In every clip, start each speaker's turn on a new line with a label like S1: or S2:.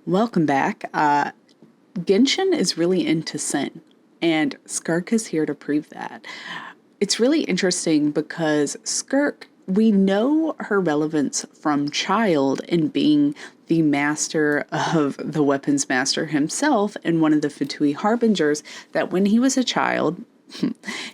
S1: Welcome back. Genshin is really into sin, and Skirk is here to prove that. It's really interesting because Skirk, we know her relevance from child in being the master of the weapons master himself and one of the Fatui Harbingers, that when he was a child,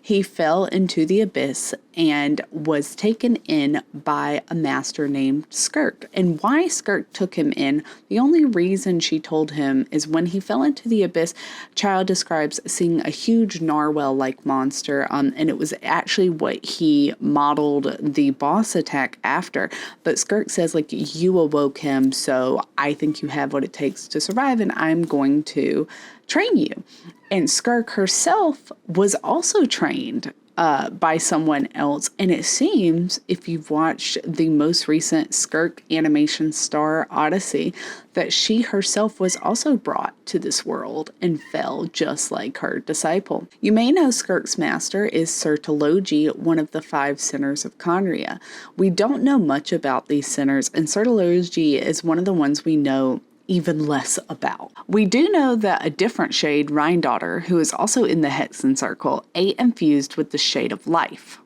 S1: he fell into the abyss and was taken in by a master named Skirk. And why Skirk took him in, the only reason she told him is when he fell into the abyss, Child describes seeing a huge narwhal-like monster, and it was actually what he modeled the boss attack after. But Skirk says, like, you awoke him, so I think you have what it takes to survive, and I'm going to train you. And Skirk herself was also trained by someone else. And it seems, if you've watched the most recent Skirk animation Star Odyssey, that she herself was also brought to this world and fell just like her disciple. You may know Skirk's master is Sertologi, one of the 5 sinners of Conria. We don't know much about these sinners, and Sertologi is one of the ones we know even less about. We do know that a different shade, Rhindaughter, who is also in the Hexen Circle, ate infused with the Shade of Life.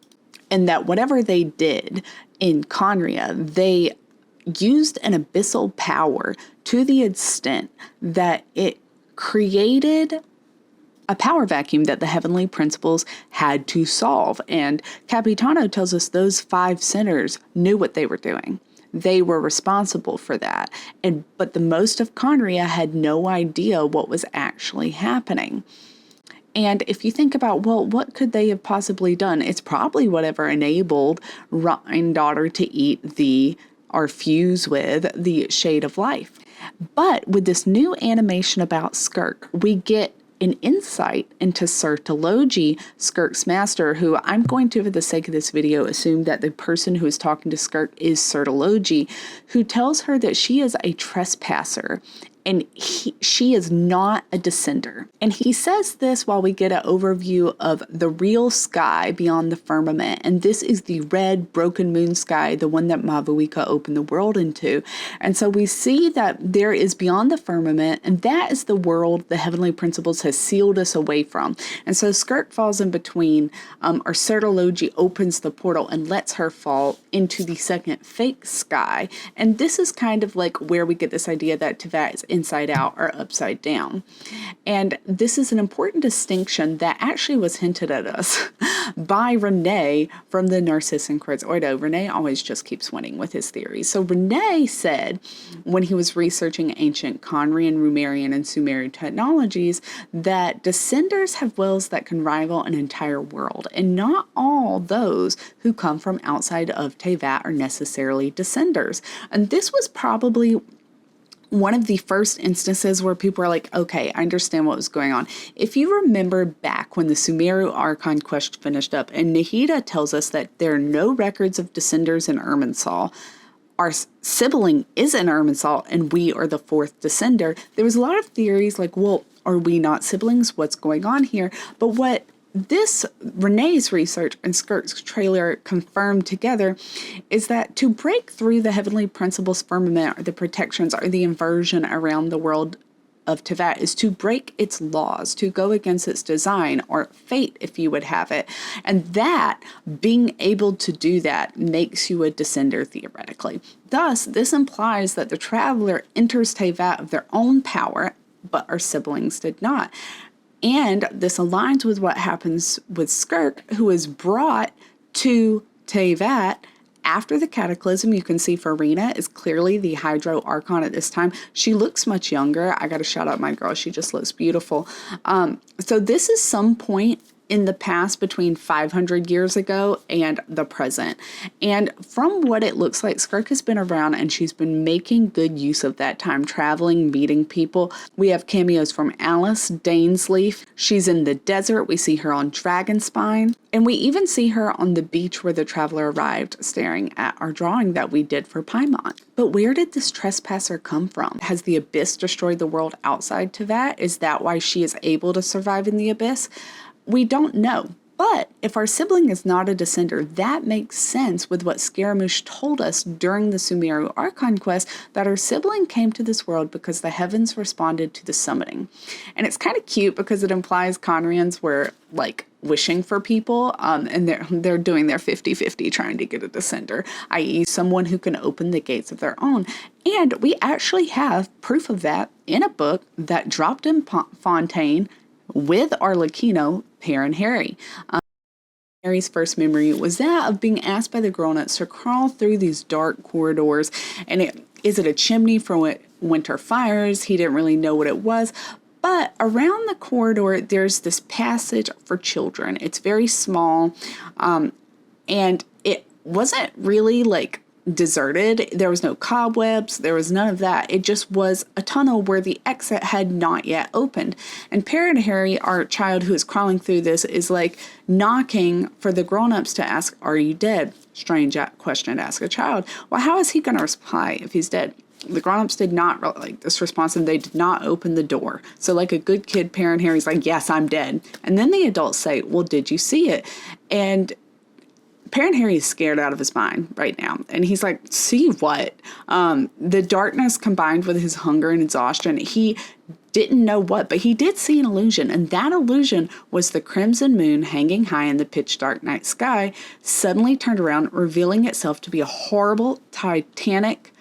S1: And that whatever they did in Conria, they used an abyssal power to the extent that it created a power vacuum that the heavenly principles had to solve. And Capitano tells us those 5 sinners knew what they were doing. They were responsible for that. But the most of Conria had no idea what was actually happening. And if you think about, well, what could they have possibly done? It's probably whatever enabled Rhindaughter to eat or fuse with the Shade of Life. But with this new animation about Skirk, we get an insight into Sertologi, Skirk's master, who I'm going to, for the sake of this video, assume that the person who is talking to Skirk is Sertologi, who tells her that she is a trespasser and she is not a descender. And he says this while we get an overview of the real sky beyond the firmament. And this is the red broken moon sky, the one that Mavuika opened the world into. And so we see that there is beyond the firmament, and that is the world the heavenly principles has sealed us away from. And so Skirk falls in between, or Sertologi opens the portal and lets her fall into the second fake sky. And this is kind of like where we get this idea that Teyvat is inside out or upside down. And this is an important distinction that actually was hinted at us by Renee from the Narcissan Quartz Ordo. Renee always just keeps winning with his theories. So Renee said when he was researching ancient Conrian, Rumerian, and Sumerian technologies that descenders have wills that can rival an entire world. And not all those who come from outside of Teyvat are necessarily descenders. And this was probably one of the first instances where people are like, okay, I understand what was going on. If you remember back when the Sumeru Archon quest finished up, and Nahida tells us that there are no records of descenders in Irminsul, our sibling is in Irminsul, and we are the 4th descender. There was a lot of theories like, well, are we not siblings? What's going on here? But what this Renee's research and Skirk's trailer confirmed together is that to break through the heavenly principles firmament, or the protections, or the inversion around the world of Teyvat, is to break its laws, to go against its design, or fate, if you would have it. And that, being able to do that, makes you a descender theoretically. Thus, this implies that the traveler enters Teyvat of their own power, but our siblings did not. And this aligns with what happens with Skirk, who is brought to Teyvat after the cataclysm. You can see Farina is clearly the Hydro Archon at this time. She looks much younger. I got to shout out my girl. She just looks beautiful. So this is some point in the past between 500 years ago and the present. And from what it looks like, Skirk has been around and she's been making good use of that time, traveling, meeting people. We have cameos from Alice, Dainsleaf. She's in the desert. We see her on Dragonspine. And we even see her on the beach where the traveler arrived, staring at our drawing that we did for Paimon. But where did this trespasser come from? Has the abyss destroyed the world outside Teyvat? Is that why she is able to survive in the abyss? We don't know. But if our sibling is not a descender, that makes sense with what Scaramouche told us during the Sumeru Archon quest, that our sibling came to this world because the heavens responded to the summoning. And it's kind of cute because it implies Conrians were like wishing for people, and they're doing their 50-50 trying to get a descender, i.e. someone who can open the gates of their own. And we actually have proof of that in a book that dropped in Fontaine with Arlecchino, Per and Harry. Harry's first memory was that of being asked by the grown-ups to crawl through these dark corridors. And is it a chimney for winter fires? He didn't really know what it was. But around the corridor, there's this passage for children. It's very small, and it wasn't really like deserted. There was no cobwebs. There was none of that. It just was a tunnel where the exit had not yet opened. And Per and Harry, our child who is crawling through this, is like knocking for the grown-ups to ask, "Are you dead?" Strange question to ask a child. Well, how is he going to reply if he's dead? The grown-ups did not like this response, and they did not open the door. So like a good kid, Per and Harry's like, "Yes, I'm dead." And then the adults say, "Well, did you see it?" And Per and Harry is scared out of his mind right now. And he's like, "See what?" The darkness combined with his hunger and exhaustion, he didn't know what, but he did see an illusion. And that illusion was the crimson moon hanging high in the pitch dark night sky, suddenly turned around, revealing itself to be a horrible, titanic,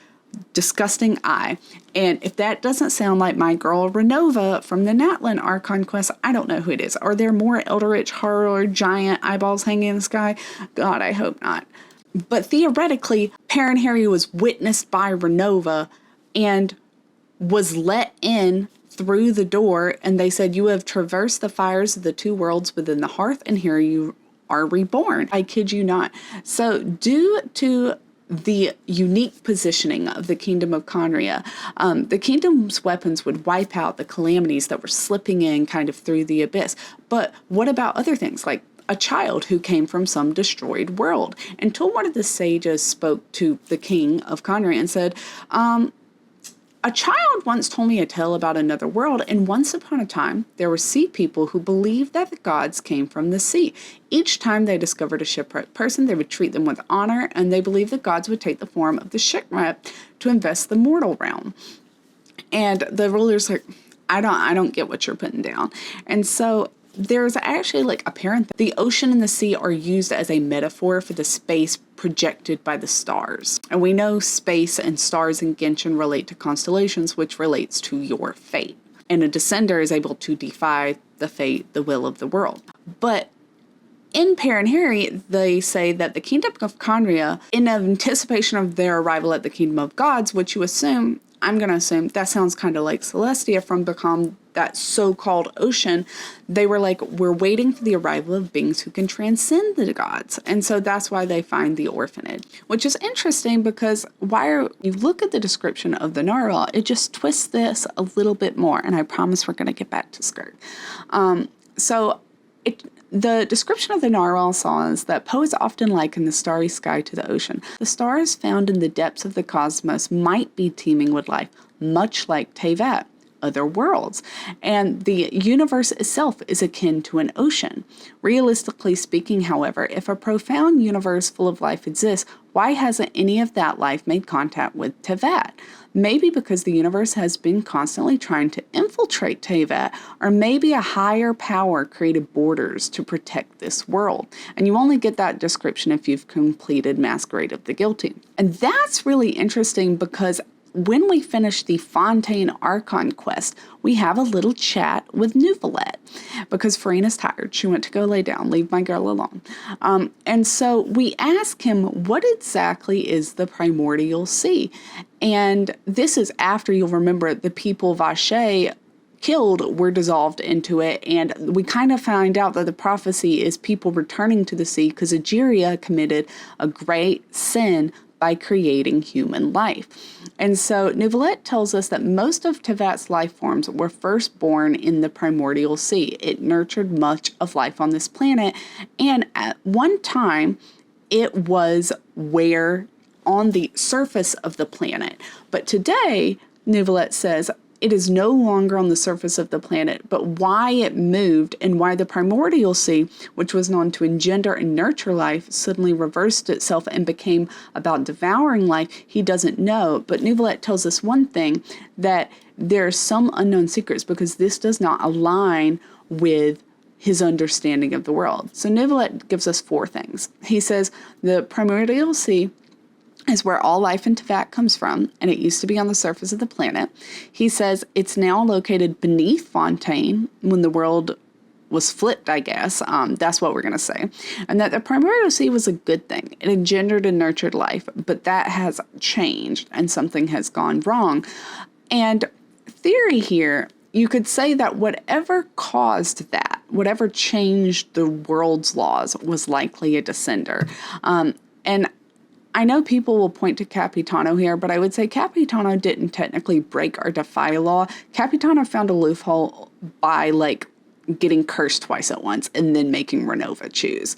S1: disgusting eye. And if that doesn't sound like my girl Renova from the Natlan Archon quest, I don't know who it is. Are there more eldritch horror giant eyeballs hanging in the sky? God, I hope not. But theoretically, Per and Harry was witnessed by Renova and was let in through the door, and they said, "You have traversed the fires of the two worlds within the hearth, and here you are reborn." I kid you not. So due to the unique positioning of the Kingdom of Conria, the kingdom's weapons would wipe out the calamities that were slipping in kind of through the abyss. But what about other things like a child who came from some destroyed world? Until one of the sages spoke to the king of Conria and said, "A child once told me a tale about another world, and once upon a time, there were sea people who believed that the gods came from the sea. Each time they discovered a shipwrecked person, they would treat them with honor, and they believed the gods would take the form of the shipwrecked to invest the mortal realm." And the ruler's like, I don't get what you're putting down. And so there's actually like apparent the ocean and the sea are used as a metaphor for the space projected by the stars. And we know space and stars in Genshin relate to constellations, which relates to your fate. And a descender is able to defy the fate, the will of the world. But in Per and Harry, they say that the Kingdom of Conria, in anticipation of their arrival at the Kingdom of Gods, which you assume, I'm going to assume, that sounds kind of like Celestia from Become, that so-called ocean. They were like, we're waiting for the arrival of beings who can transcend the gods. And so that's why they find the orphanage, which is interesting because you look at the description of the narwhal, it just twists this a little bit more. And I promise we're going to get back to Skirk. The description of the narwhal saws that poets often liken the starry sky to the ocean. The stars found in the depths of the cosmos might be teeming with life, much like Tevat, other worlds. And the universe itself is akin to an ocean. Realistically speaking, however, if a profound universe full of life exists, why hasn't any of that life made contact with Tevat? Maybe because the universe has been constantly trying to infiltrate Tevat, or maybe a higher power created borders to protect this world. And you only get that description if you've completed Masquerade of the Guilty. And that's really interesting because when we finish the Fontaine Archon quest, we have a little chat with Neuvillette because Farina's tired. She went to go lay down. Leave my girl alone. And so we ask him, what exactly is the primordial sea? And this is after, you'll remember, the people Vache killed were dissolved into it, and we kind of find out that the prophecy is people returning to the sea because Egeria committed a great sin by creating human life. And so Neuvillette tells us that most of Tevat's life forms were first born in the primordial sea. It nurtured much of life on this planet, and at one time it was where on the surface of the planet. But today, Neuvillette says, it is no longer on the surface of the planet, but why it moved and why the primordial sea, which was known to engender and nurture life, suddenly reversed itself and became about devouring life, he doesn't know. But Neuvillette tells us one thing, that there's some unknown secrets because this does not align with his understanding of the world. So Neuvillette gives us 4 things. He says the primordial sea is where all life in Teyvat comes from, and it used to be on the surface of the planet. He says it's now located beneath Fontaine when the world was flipped, I guess. That's what we're going to say. And that the primordial sea was a good thing. It engendered and nurtured life, but that has changed and something has gone wrong. And theory here, you could say that whatever caused that, whatever changed the world's laws, was likely a descender. And I know people will point to Capitano here, but I would say Capitano didn't technically break or defy law. Capitano found a loophole by getting cursed twice at once and then making Renova choose.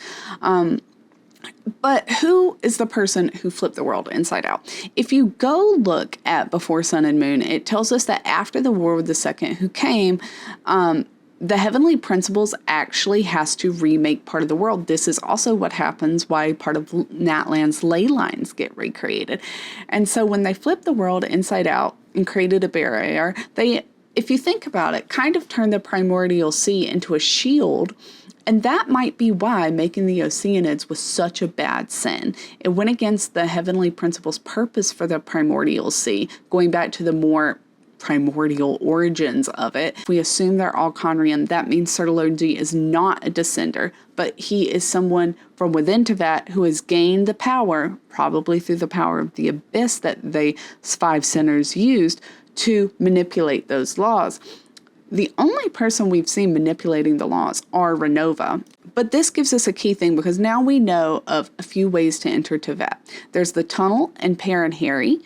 S1: But who is the person who flipped the world inside out? If you go look at Before Sun and Moon, it tells us that after the war with the Second Who came, the heavenly principles actually has to remake part of the world. This is also what happens why part of Natlan's ley lines get recreated. And so when they flipped the world inside out and created a barrier, they, if you think about it, kind of turned the primordial sea into a shield. And that might be why making the Oceanids was such a bad sin. It went against the heavenly principles' purpose for the primordial sea, going back to the more primordial origins of it. If we assume they're all Conrian, that means Sertology is not a descender, but he is someone from within Teyvat who has gained the power, probably through the power of the Abyss that the 5 sinners used, to manipulate those laws. The only person we've seen manipulating the laws are Renova. But this gives us a key thing because now we know of a few ways to enter Teyvat. There's the tunnel and Perrin Harry.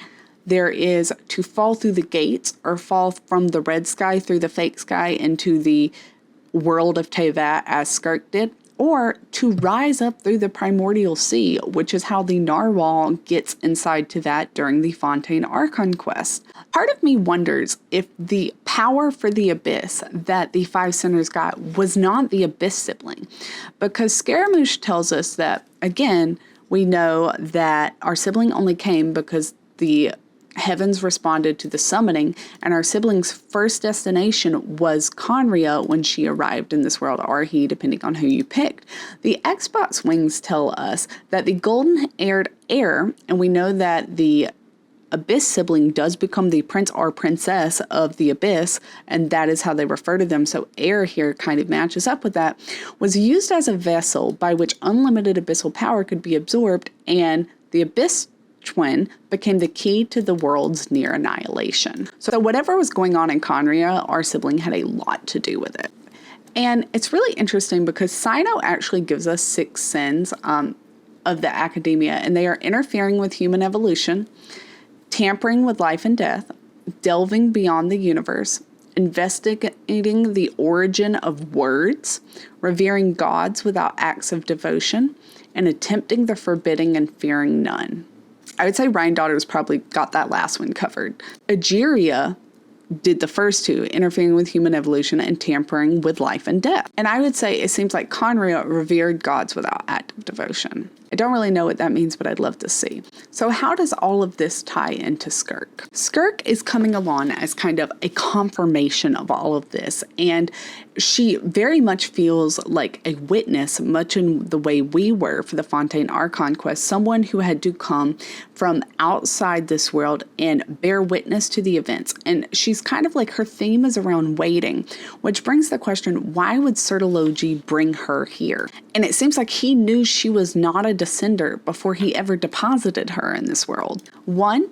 S1: There is to fall through the gates or fall from the red sky through the fake sky into the world of Teyvat as Skirk did, or to rise up through the primordial sea, which is how the Narwhal gets inside Teyvat during the Fontaine Archon quest. Part of me wonders if the power for the Abyss that the 5 sinners got was not the Abyss sibling, because Scaramouche tells us that, again, we know that our sibling only came because the heavens responded to the summoning, and our sibling's first destination was Conria when she arrived in this world, or he, depending on who you picked. The Xbox wings tell us that the golden-haired heir, and we know that the Abyss sibling does become the prince or princess of the Abyss, and that is how they refer to them, so heir here kind of matches up with that, was used as a vessel by which unlimited abyssal power could be absorbed, and the Abyss twin became the key to the world's near annihilation. So whatever was going on in Conria, our sibling had a lot to do with it. And it's really interesting because Sino actually gives us 6 sins of the academia, and they are interfering with human evolution, tampering with life and death, delving beyond the universe, investigating the origin of words, revering gods without acts of devotion, and attempting the forbidding and fearing none. I would say Ryan Daughter's probably got that last one covered. Egeria did the first 2, interfering with human evolution and tampering with life and death. And I would say it seems like Conria revered gods without active devotion. I don't really know what that means, but I'd love to see. So how does all of this tie into Skirk? Skirk is coming along as kind of a confirmation of all of this, and she very much feels like a witness, much in the way we were for the Fontaine Archon quest, someone who had to come from outside this world and bear witness to the events. And she's kind of like, her theme is around waiting, which brings the question, why would Sertology bring her here? And it seems like he knew she was not a descender before he ever deposited her in this world. One,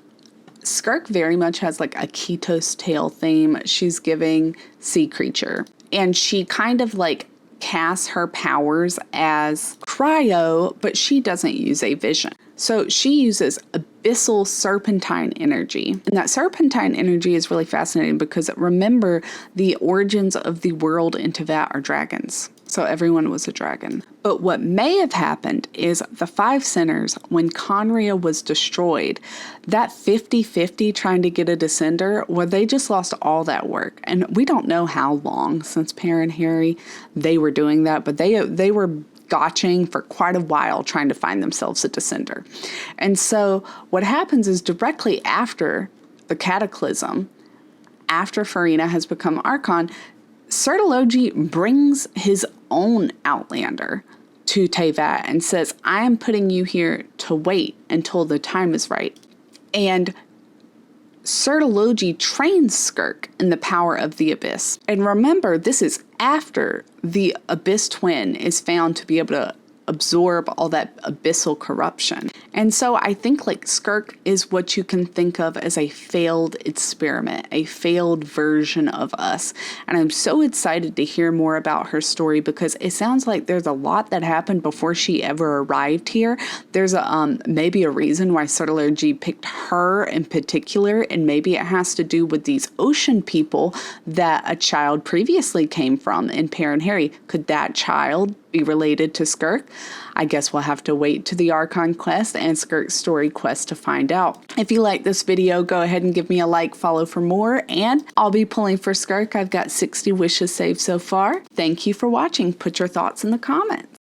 S1: Skirk very much has like a Ketos tail theme. She's giving sea creature, and she kind of like casts her powers as cryo, but she doesn't use a vision. So she uses abyssal serpentine energy. And that serpentine energy is really fascinating because remember, the origins of the world in Teyvat are dragons. So everyone was a dragon. But what may have happened is the 5 sinners, when Conria was destroyed, that 50-50 trying to get a descender, well, they just lost all that work. And we don't know how long since Per and Harry they were doing that, but they were gotching for quite a while trying to find themselves a descender. And so what happens is directly after the cataclysm, after Farina has become Archon, Sertology brings his own Outlander to Teyvat and says, I am putting you here to wait until the time is right. And Sertology trains Skirk in the power of the Abyss. And remember, this is after the Abyss Twin is found to be able to absorb all that abyssal corruption. And so I think like Skirk is what you can think of as a failed experiment, a failed version of us. And I'm so excited to hear more about her story because it sounds like there's a lot that happened before she ever arrived here. There's a maybe a reason why Sertology picked her in particular, and maybe it has to do with these ocean people that a child previously came from in Per and Harry. Could that child be related to Skirk? I guess we'll have to wait to the Archon quest and Skirk's story quest to find out. If you like this video, go ahead and give me a like, follow for more, and I'll be pulling for Skirk. I've got 60 wishes saved so far. Thank you for watching. Put your thoughts in the comments.